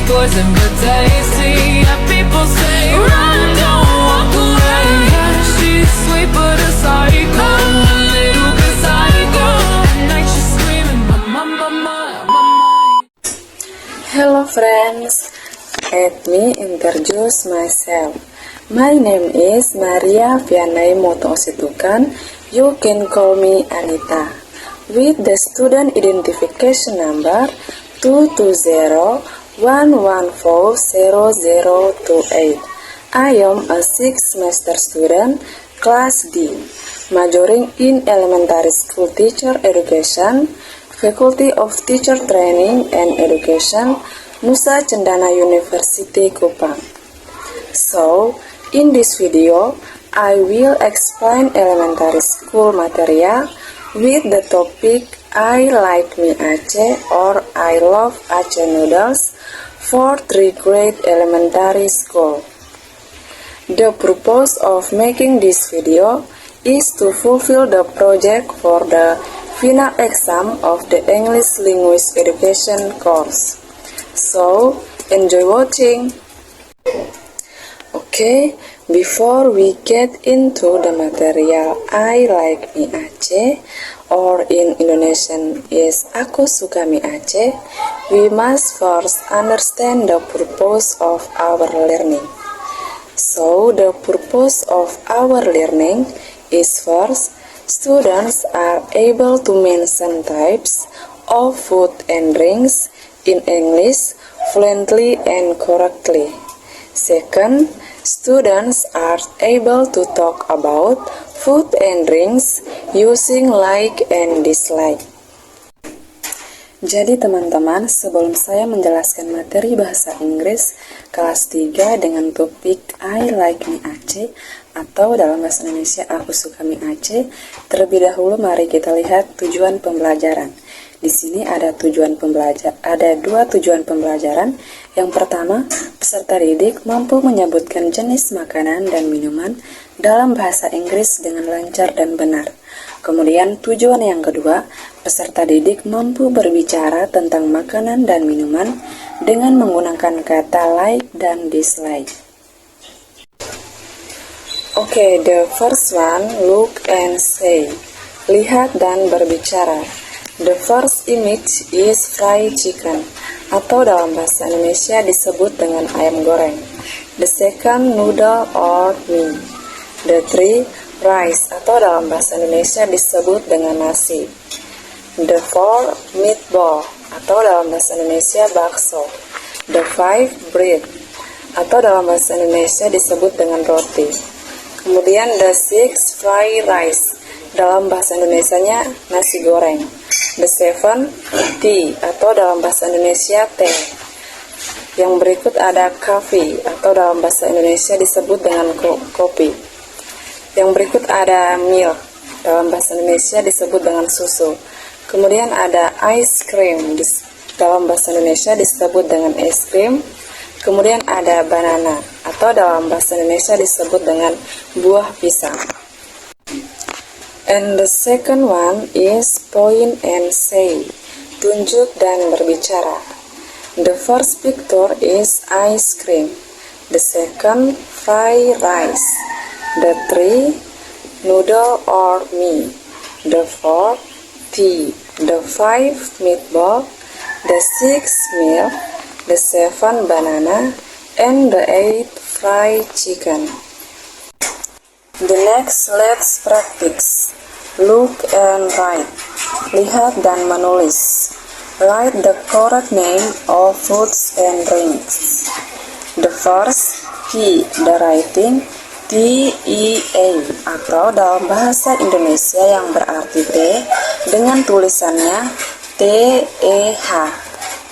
poison but tasty. Yeah, people say run, don't walk away. Yeah, she's sweet but a psycho, a little bit psycho. At night she's screaming, mama. Hello friends, let me introduce myself. My name is Maria Vianai Motositukan. You can call me Anita. With the student identification number 22011400028. I am a 6th semester student, class D, majoring in elementary school teacher education, Faculty of Teacher Training and Education, Nusa Cendana University, Kupang. So, in this video, I will explain elementary school material with the topic I like mi Aceh or I love Aceh noodles for 3rd grade elementary school. The purpose of making this video is to fulfill the project for the final exam of the English Language Education course. So, enjoy watching! Okay, before we get into the material I like mi Aceh, or in Indonesian is Aku Suka Mi Aceh, we must first understand the purpose of our learning. So, the purpose of our learning is first, students are able to mention types of food and drinks in English fluently and correctly. Second, students are able to talk about food and drinks using like and dislike. Jadi teman-teman, sebelum saya menjelaskan materi bahasa Inggris kelas 3 dengan topik I like mi Aceh atau dalam bahasa Indonesia Aku Suka Mi Aceh, terlebih dahulu mari kita lihat tujuan pembelajaran. Di sini ada dua tujuan pembelajaran. Yang pertama, peserta didik mampu menyebutkan jenis makanan dan minuman dalam bahasa Inggris dengan lancar dan benar. Kemudian tujuan yang kedua, peserta didik mampu berbicara tentang makanan dan minuman dengan menggunakan kata like dan dislike. Okay, the first one, look and say. Lihat dan berbicara. The first image is fried chicken, atau dalam bahasa Indonesia disebut dengan ayam goreng. The second, noodle or mie. The three, rice, atau dalam bahasa Indonesia disebut dengan nasi. The four, meatball, atau dalam bahasa Indonesia bakso. The five, bread, atau dalam bahasa Indonesia disebut dengan roti. Kemudian the six, fried rice, dalam bahasa Indonesianya nasi goreng. The seven, tea, atau dalam bahasa Indonesia teh. Yang berikut ada coffee, atau dalam bahasa Indonesia disebut dengan kopi. Yang berikut ada milk, dalam bahasa Indonesia disebut dengan susu. Kemudian ada ice cream, dalam bahasa Indonesia disebut dengan es krim. Kemudian ada banana, atau dalam bahasa Indonesia disebut dengan buah pisang. And the second one is point and say, tunjuk dan berbicara. The first picture is ice cream. The second, fried rice. The three, noodle or mie. The fourth, tea. The five, meatball. The six, milk. The seven, banana. And the eight, fried chicken. The next, let's practice. Look and write. Lihat dan menulis. Write the correct name of foods and drinks. The first, tea, the writing T-E-A, atau dalam bahasa Indonesia yang berarti teh dengan tulisannya T-E-H.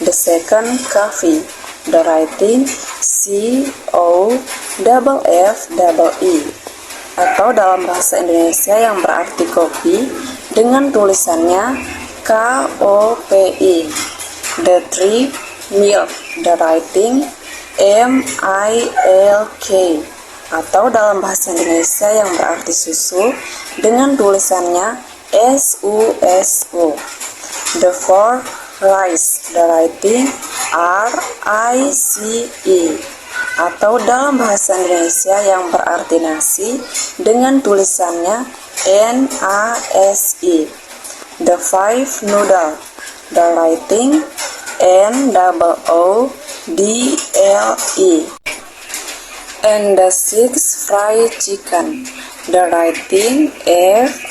The second, coffee, the writing C-O-F-F-E, atau dalam bahasa Indonesia yang berarti kopi dengan tulisannya K-O-P-I. The three, milk, the writing M-I-L-K, atau dalam bahasa Indonesia yang berarti susu dengan tulisannya S-U-S-U. The four, rice, the writing R-I-C-E, atau dalam bahasa Indonesia yang berarti nasi dengan tulisannya N-A-S-I. The 5 noodle, the writing N-O-O-D-L-E. And the 6 fried chicken, the writing F-R-I-E-D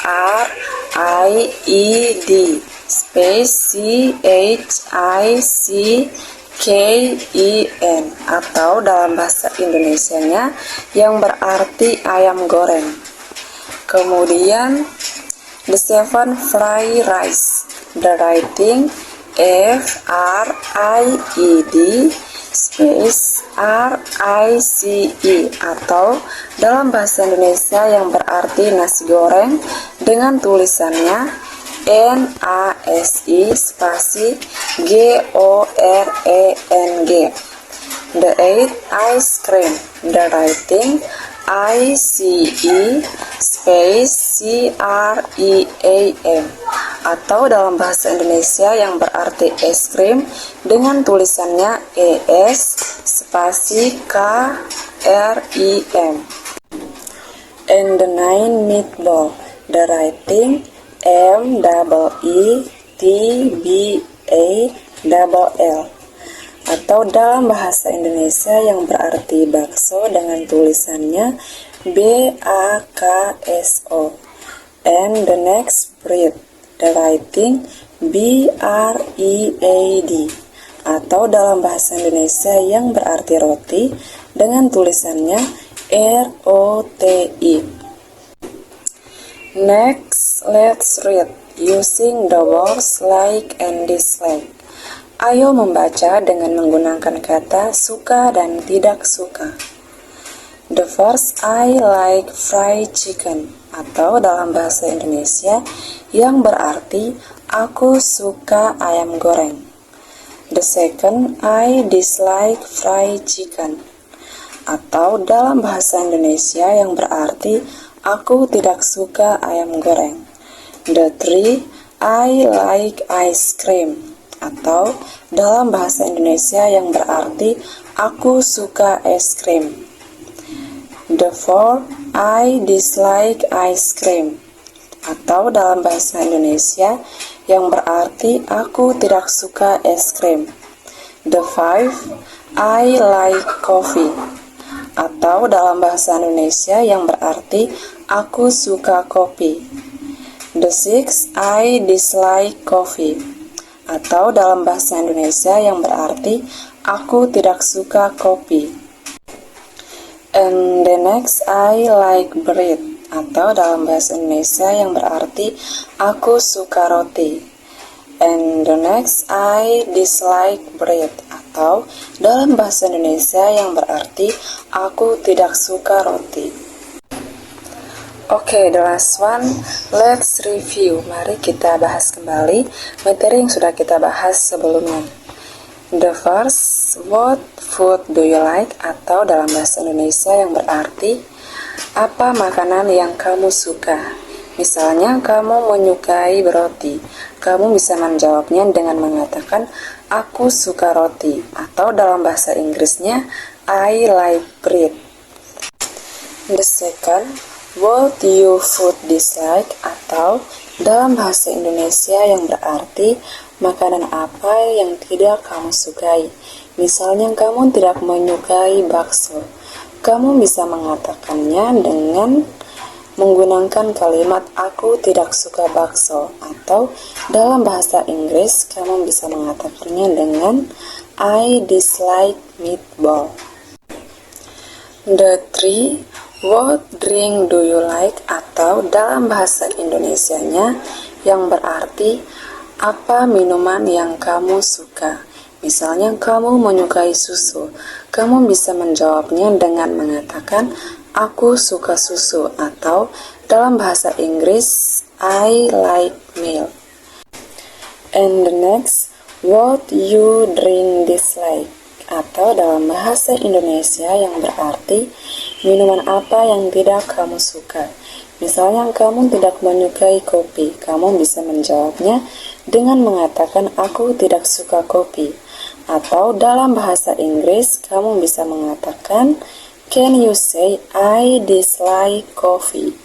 space C-H-I-C-K-E-N, atau dalam bahasa Indonesianya yang berarti ayam goreng. Kemudian the 7 fried rice, the writing F-R-I-E-D space R-I-C-E, atau dalam bahasa Indonesia yang berarti nasi goreng dengan tulisannya N-A-S-I spasi G-O-R-E-N-G. The 8 ice cream, the writing I-C-E space C-R-E-A-M, atau dalam bahasa Indonesia yang berarti es krim dengan tulisannya E-S spasi K-R-I-M. And the 9 meatball, the writing M-E-E-T-B-A-L-L, atau dalam bahasa Indonesia yang berarti bakso dengan tulisannya B-A-K-S-O. And the next bread, the writing B-R-E-A-D, atau dalam bahasa Indonesia yang berarti roti dengan tulisannya R-O-T-I. Next, let's read using the words like and dislike. Ayo membaca dengan menggunakan kata suka dan tidak suka. The first, I like fried chicken, atau dalam bahasa Indonesia yang berarti aku suka ayam goreng. The second, I dislike fried chicken, atau dalam bahasa Indonesia yang berarti aku tidak suka ayam goreng. The three, I like ice cream, atau dalam bahasa Indonesia yang berarti aku suka es krim. The four, I dislike ice cream, atau dalam bahasa Indonesia yang berarti aku tidak suka es krim. The five, I like coffee, atau dalam bahasa Indonesia yang berarti aku suka kopi. The six, I dislike coffee, atau dalam bahasa Indonesia yang berarti aku tidak suka kopi. And the next, I like bread, atau dalam bahasa Indonesia yang berarti aku suka roti. And the next, I dislike bread, atau dalam bahasa Indonesia yang berarti aku tidak suka roti. Oke, the last one, let's review. Mari kita bahas kembali materi yang sudah kita bahas sebelumnya. The first, what food do you like? Atau dalam bahasa Indonesia yang berarti apa makanan yang kamu suka? Misalnya kamu menyukai roti, kamu bisa menjawabnya dengan mengatakan aku suka roti, atau dalam bahasa Inggrisnya I like bread. The second, what do you food dislike? Atau dalam bahasa Indonesia yang berarti makanan apa yang tidak kamu sukai. Misalnya kamu tidak menyukai bakso, kamu bisa mengatakannya dengan menggunakan kalimat aku tidak suka bakso, atau dalam bahasa Inggris kamu bisa mengatakannya dengan I dislike meatball. The three, what drink do you like? Atau dalam bahasa Indonesianya yang berarti apa minuman yang kamu suka. Misalnya kamu menyukai susu, kamu bisa menjawabnya dengan mengatakan aku suka susu, atau dalam bahasa Inggris I like milk. And the next, what you drink dislike? Atau dalam bahasa Indonesia yang berarti minuman apa yang tidak kamu suka. Misalnya kamu tidak menyukai kopi, kamu bisa menjawabnya dengan mengatakan aku tidak suka kopi. Atau dalam bahasa Inggris, kamu bisa mengatakan, can you say I dislike coffee?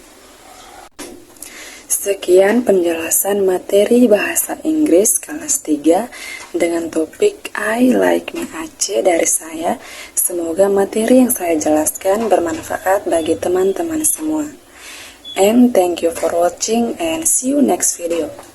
Sekian penjelasan materi bahasa Inggris kelas 3 dengan topik I like me Aceh dari saya. Semoga materi yang saya jelaskan bermanfaat bagi teman-teman semua. And thank you for watching and see you next video.